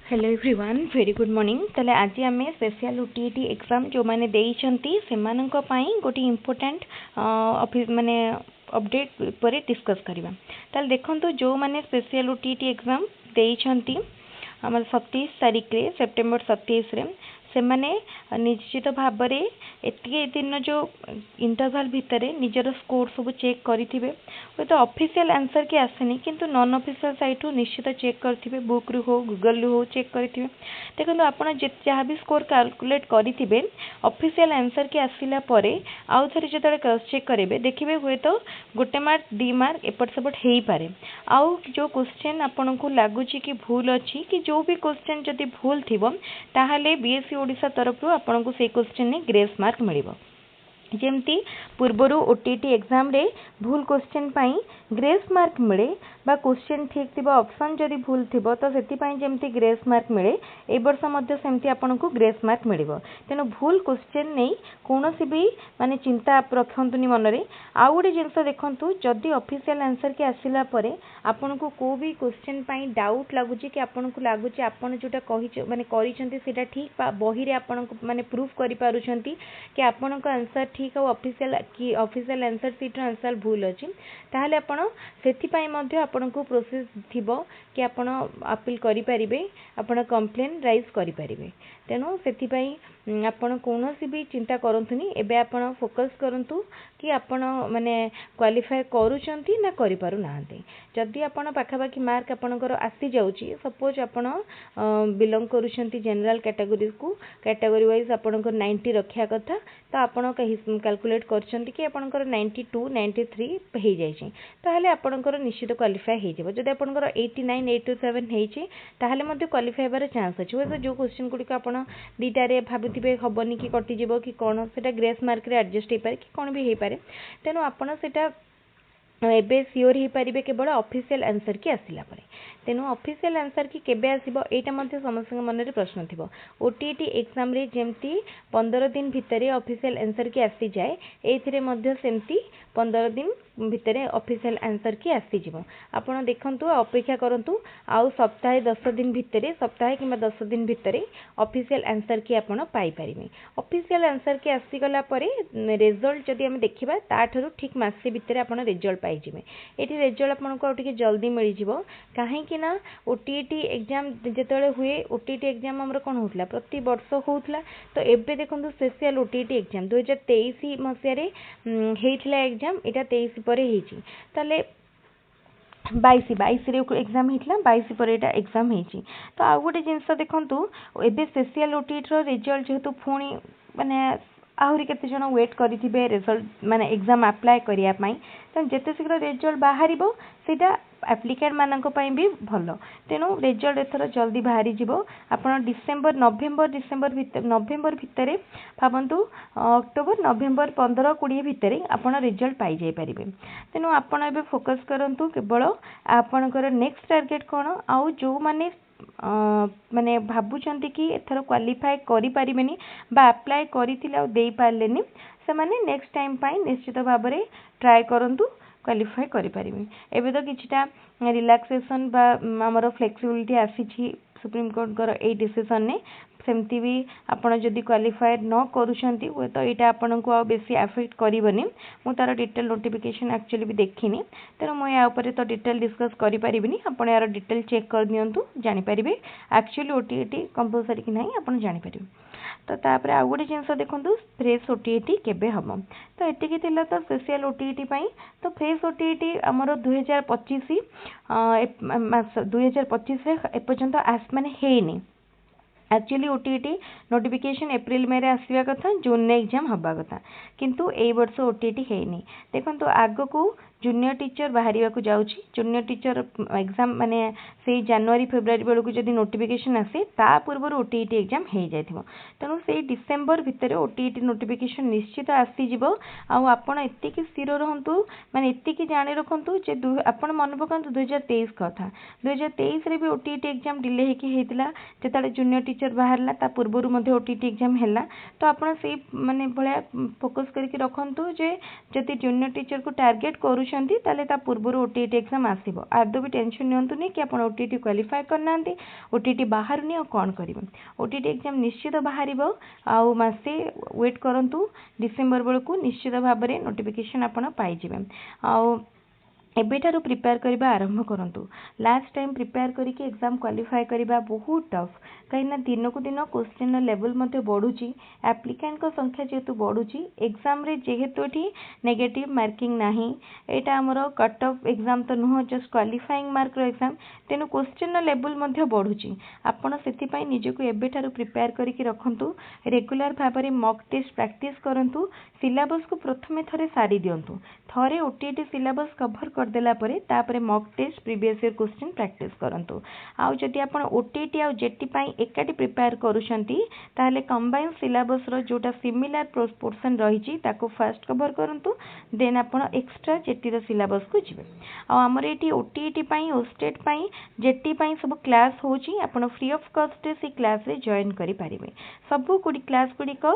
Hello everyone very good morning. ताले आज आम स्पेशल ओटीईटी एग्जाम जो मैंने देइछंती सेमानंक पई गोटे इम्पोर्टेंट ऑफिस माने अपडेट पर डिस्कस करबा। ताले देखंतु जो मैंने स्पेशल ओटीईटी एग्जाम देइछंती हमर 27 तारिख रे सेप्टेम्बर 27 रे से माने निश्चित भाव में एति दिन जो इंटरवल भितर निजर स्कोर सब चेक करेंगे हे तो ऑफिशियल आंसर की आसेनी किंतु नॉन ऑफिशियल साइट निश्चित चेक करेंगे बुक रु हो गूगल रु हो चेक करेंगे। देखो आपड़ जहाँ भी स्कोर कैलकुलेट करेंगे ऑफिशियल आंसर की आसला आउ थे जो क्रॉस चेक करेंगे देखिए हुए तो गोटे मार्क 2 मार्क एपट सेपट हो पारे। आउ जो क्वेश्चन आपन को लगुच कि भूल अच्छी कि जो भी क्वेश्चन जदि भूल थी ताहले बीएससी ओडिशा तरफ आपन को से क्वेश्चन ने ग्रेस मार्क मिलिबो। जेमती पूर्वर ओटीईटी एग्जाम रे भूल क्वेश्चन पाई ग्रेस मार्क मिले बा क्वेश्चन ठीक थी ऑप्शन जदि भूल थी तो से जमती ग्रेस मार्क मिले ए वर्ष सेमती आपन को ग्रेस मार्क मिलिबो। तेणु भूल क्वेश्चन नहीं कौन भी माने चिंता रखंतुनी मन रे। आउ गोटे जिनस देखंतु जदि ऑफिशियल आंसर के आसिला परे आपन को को भी क्वेश्चन पाई डाउट लगुची कि आपन को लगुची आपन जोटा कहि माने करिसंती सेटा ठीक बही रे आपन को माने प्रूफ करि पारुछंती कि आपन को आंसर ठीक और ऑफिशियल आंसर सीट आंसर भूल अच्छी ताहले आपण सेथिपाई मध्ये आपण को प्रोसेस थिबो कि आपण अपील करि परिबे आपण कंप्लेन राइज करि परिबे। तेणु सेथिपाई आपण कोनोसी भी चिंता करंतुनी एबे आपण फोकस करंतु कि आपण माने क्वालिफाई करूचंती ना करि पारु नाहंती। जदि आपण पाखापाखी मार्क आपणकर आसी जाउची सपोज आपण बिलोंग करूचंती जनरल कैटेगरी को कैटेगरी वाइज आपणकर 90 रखिया कथा तो आपण कैलकुलेट करचंती कि आपणकर 92 93 हे जायछि ताहले आपणकर निश्चित क्वालिफाई हे जेबो। जदि आपणकर 89 87 हेछि ताहले मध्ये क्वालिफाई बार चांस अछि। तो जो क्वेश्चन गुडी को आपण दीटा रे भाबुथिबे हबनी कि कटि जेबो कि कोन सेटा ग्रेस मार्क रे एडजस्ट हे पारे कि कोन भी हे पारे। तेनु आपण सेटा एबे सियोर ही पारिबे केवल ऑफिशियल आंसर की आसिला परे। तेनु ऑफिशियल आंसर की केबे आसीबो एटा मध्ये समस्त मन रे प्रश्न थिबो। ओटीईटी एग्जाम रे जेमती 15 दिन भितरे ऑफिशियल आंसर की आसी जाए एथिरे मध्ये सेमती 15 दिन भितरे ऑफिशियल आंसर की आसी जिवो। आपण देखंतु अपेक्षा करंतु आउ सप्ताह 10 दिन भितरे सप्ताह किबा 10 दिन भितरे ऑफिशियल आंसर की आपण पाई परिबे। ऑफिशियल आंसर की आसी गला परे रिजल्ट जदि हम देखिबा ताठरू ठीक मासे भितरे आपण रिजल्ट पाई जिवे। एठी रिजल्ट आपण को ठीक जल्दी मिली जिवो काहे कि ना ओटीईटी एग्जाम जेतेले हुए ओटीईटी एग्जाम हमर कोन होतला प्रति वर्ष होतला तो एबे देखंतु स्पेशल ओटीईटी एग्जाम 2023 मसिया रे हेइतला एग्जाम एटा 23 परे हेछि ताले 22 रे एग्जाम हेतला 22 पर एटा एग्जाम हेछि। तो आ गोटे जिंस देखंतु एबे स्पेशल ओटीईटी रो रिजल्ट जेतु फोनी माने आहुरी केते जण वेट करिथिबे रिजल्ट माने एग्जाम अप्लाई करिया पई त जेते शीघ्र रिजल्ट बाहरिबो सेटा एप्लिकेंट मानक पई भी भलो। तेनु रिजल्ट एथर जल्दी बाहरी जिवो। आपण डिसेंबर नवेम्बर भितरे भाबंतु अक्टोबर नवेम्बर 15 20 भितरे आपण रिजल्ट पाई जाय परिबे। तेनु आपण एबे फोकस करंतु केवल आपणकर नेक्स्ट टारगेट कोन आउ जो माने माने भाबुचंती कि एथर क्वालिफाई करि परिबेनी बा अप्लाई करिथिला देई पारलेनी से माने नेक्स्ट टाइम पाई निश्चित भाव में ट्राई करंतु क्वालिफाई करि परिबे। एबे तो किछटा रिलैक्सेशन बा हमर फ्लेक्सिबिलिटी आसी सुप्रीम कोर्ट कर ए डिसीजन ने सेमती भी आपण जदि क्वालिफाई न करूछंती तो एटा आपण को बेसी अफेक्ट करबनी। मु तार डिटेल नोटिफिकेशन एक्चुअली भी देखिनी तेणु मुझे या ऊपर तो डिटेल डिस्कस करि परिबिनी। आपण यार डिटेल चेक कर दियंतु जानि परिबे एक्चुअली ओटीईटी कंपलसरी कि नहीं आपण जानि परिबे। तो तापर आ गोटे जिनस देखंतु फ्रेश ओटीईटी केबे हम तो एतिकी थिला तो स्पेशल ओटीईटी पई। तो फ्रेश ओटीईटी हमर 2025 रे एपर्यंत माने हेनी एक्चुअली ओटीईटी नोटिफिकेशन एप्रिल में आसवा कथा जून में एग्जाम हवा कथा किंतु ए वर्ष ओटीईटी हेनी। देखो आग को जूनियर टीचर बाहर को जाऊँगी जूनियर टीचर एग्जाम माने से जनवरी फेब्रुआरी बेलू को जब नोटिफिकेशन आसे ता पूर्व ओटीईटी एग्जाम हो जाए तेणु से डिसेम्बर भितर ओटीईटी नोटिफिकेशन निश्चित आसीज। आपण एतिक स्थिर रहतु माने एतिक जाणी रखु जे आपण मन पकातु 2023 कथा 2023 रे भी ओटीईटी एग्जाम डिले होता जो जूनियर टीचर बाहर ता पूर्वर ओटीईटी एग्जाम है तो आप माने भाया फोकस करके रखु जे जदि जूनियर टीचर को टार्गेट करूँ करूछंती ताले ता पूर्व ओटीटी एग्जाम आसीबो आदो भी टेंशन नियंतुनी कि आपण ओटीटी क्वालिफाई करना ओटीटी बाहर नहीं कौन करेंगे ओटीटी एग्जाम निश्चित बाहर आउ मासे वेट करंतु डिसेंबर बेलू निश्चित भाव में नोटिफिकेशन आपण पाइबे आउ एबेठारु प्रिपेयर करबा आरंभ करंतु लास्ट टाइम प्रिपेयर करके एग्जाम क्वालिफाई करबा बहुत टफ कहीं दिन को दिन क्वेश्चन लेवल मते बढ़ुची एप्लिकेंट को संख्या जेहेतु बढ़ुची एग्जाम रे जेहेतु एठी नेगेटिव मार्किंग नाही एटा हमर कट ऑफ एग्जाम तो नुह जस्ट क्वालिफाइंग मार्क रो एग्जाम तेनु क्वेश्चन लेवल मते बढ़ुची आपण सेति पई निजे को एबेठारु प्रिपेयर करके रखंतु रेगुलर भाबरे मॉक टेस्ट प्रैक्टिस करंतु सिलेबस को प्रथमे थरे सारी दियंतु थरे ओटीटी सिलेबस कवर कर देला परे तापरे mock test previous year question practice करंतु आउ जदि आपण ओटीटी आ जेटी पई एकाटी प्रिपेयर करूछंती ताले कंबाइन सिलेबस रो जोटा सिमिलर पोर्शन रहिची ताको फर्स्ट कवर करंतु देन आपण एक्स्ट्रा जेटी रो सिलेबस को जिवे आ हमर एटी ओटीटी पई ओस्टेट पई जेटी पई सब क्लास होची आपण फ्री ऑफ कॉस्ट से क्लास रे जॉइन करि परिबे सब कुडी क्लास गुडी को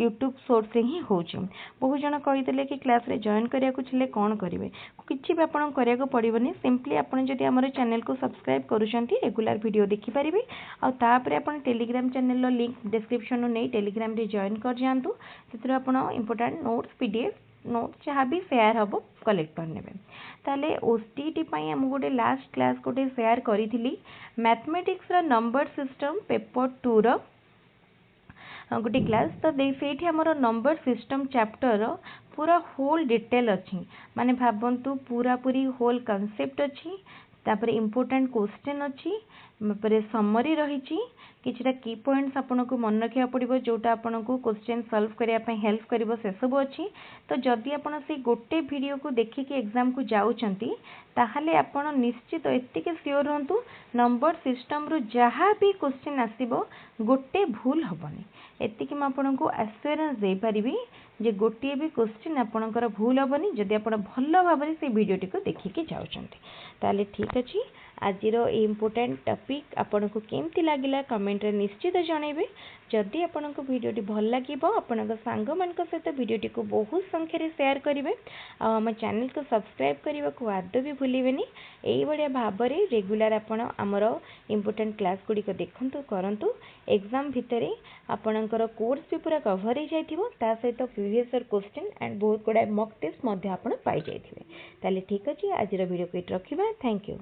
यूट्यूब सोर्स से ही होची बहु जन कहितले कि क्लास रे जॉइन करिया को छले कोन करिवे किछि भी आपण करिया को पड़िबनी सिंपली आपण जदि हमर चैनल को सब्सक्राइब करूछंती रेगुलर वीडियो देखि परिबे आ तापरे आपण टेलीग्राम चैनल लो लिंक डिस्क्रिप्शन नु नै टेलीग्राम रे जॉइन कर जानतु सेतिर आपण इंपोर्टेंट नोट्स पीडीएफ नोट्स जहाँ भी शेयर हम कलेक्ट करने ताले ओटीटी पई हम गोटे लास्ट क्लास गोटे शेयर करी मैथमेटिक्स रा नंबर सिस्टम पेपर 2 रो गोटे क्लास तो से हमर नंबर सिस्टम चैप्टर पूरा होल डिटेल अच्छी माने भावंतु पूरा पूरी होल कांसेप्ट अच्छी तापर इम्पोर्टेंट क्वेश्चन अच्छी पर समरी रही किछटा की पॉइंट्स आपन को मन रखा पड़ो जोटा आपन को क्वेश्चन सॉल्व करने हेल्प कर से सब अच्छी तो जदि आपन से गोटे वीडियो को देखिकी एग्जाम को जाउछंती ताहले आपन निश्चित एतिके श्योर रहंतु नंबर सिस्टम रो जहाँ भी क्वेश्चन आसीबो गोटे भूल हबनी एतिके म आपन को एश्योरेंस दे परिबी जे गोटे भी क्वेश्चन आपनकर भूल हबनी जदि आपन भल भाव से वीडियोटी को देखिकी जाउछंती ताले ठीक अछि आज इम्पोर्टेंट टॉपिक आपन को केमती लागिला कमेंट रे निश्चित जनइबे जदि आपन को वीडियोटी भल लागिबो आपन सांग मान सहित वीडियोटी को बहुत संख्या रे शेयर करिवे आ हम चैनल को सब्सक्राइब करबा को आदो भी भूलिबेनी एई बडिया भाबरे रेगुलर आपन हमर इम्पोर्टेंट क्लास गुडी को देखंतु करंतु एग्जाम भितरे आपनकर कोर्स भी पूरा कवर हो जाइथिबो ता सहित प्रीवियस ईयर क्वेश्चन एंड बहुत गुडा मॉक टेस्ट मध्ये आपन पाई जाइथिबे ताले ठीक अछि आज वीडियो को रखिबा थैंक यू।